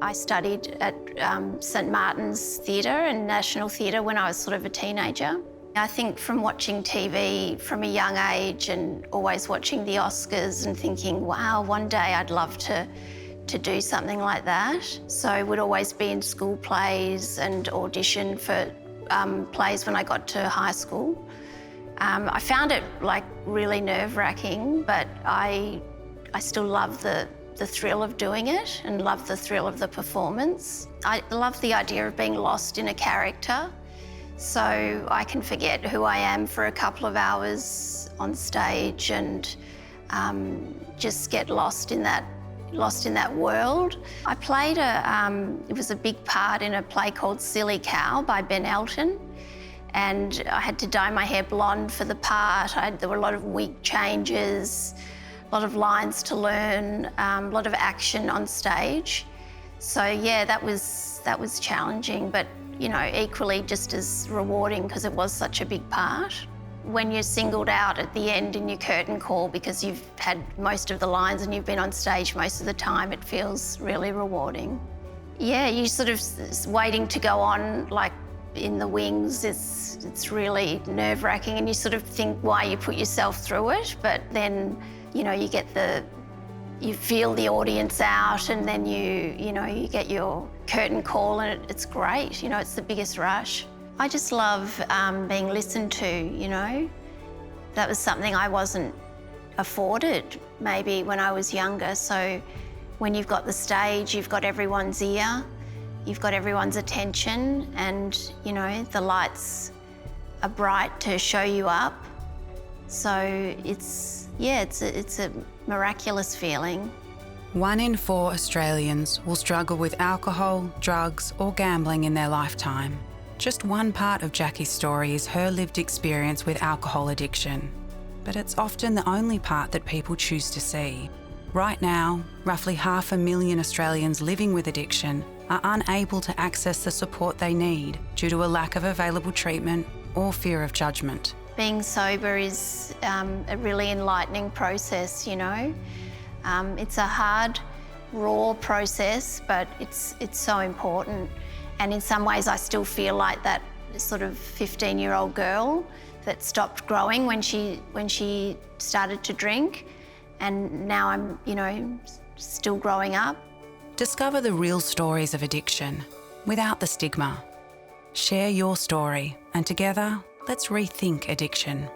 I studied at St Martin's Theatre and National Theatre when I was sort of a teenager. I think from watching TV from a young age and always watching the Oscars and thinking, wow, one day I'd love to do something like that. So I would always be in school plays and audition for plays when I got to high school. I found it like really nerve-wracking, but I still love the thrill of doing it and love the thrill of the performance. I love the idea of being lost in a character, so I can forget who I am for a couple of hours on stage and just get lost in that world. I played it was a big part in a play called Silly Cow by Ben Elton, and I had to dye my hair blonde for the part. There were a lot of wig changes, a lot of lines to learn, a lot of action on stage. So yeah, that was challenging, but you know, equally just as rewarding because it was such a big part. When you're singled out at the end in your curtain call because you've had most of the lines and you've been on stage most of the time, it feels really rewarding. Yeah, you sort of waiting to go on like in the wings, it's really nerve-wracking and you sort of think why you put yourself through it, but then you know, you feel the audience out and then you get your curtain call and it's great, you know, it's the biggest rush. I just love being listened to, you know. That was something I wasn't afforded maybe when I was younger, so when you've got the stage, you've got everyone's ear, you've got everyone's attention and, you know, the lights are bright to show you up. So it's a miraculous feeling. 1 in 4 Australians will struggle with alcohol, drugs or gambling in their lifetime. Just one part of Jacky's story is her lived experience with alcohol addiction, but it's often the only part that people choose to see. Right now, roughly 500,000 Australians living with addiction are unable to access the support they need due to a lack of available treatment or fear of judgement. Being sober is a really enlightening process, you know. It's a hard, raw process, but it's so important. And in some ways, I still feel like that sort of 15-year-old girl that stopped growing when she started to drink, and now I'm, you know, still growing up. Discover the real stories of addiction without the stigma. Share your story, and together, let's rethink addiction.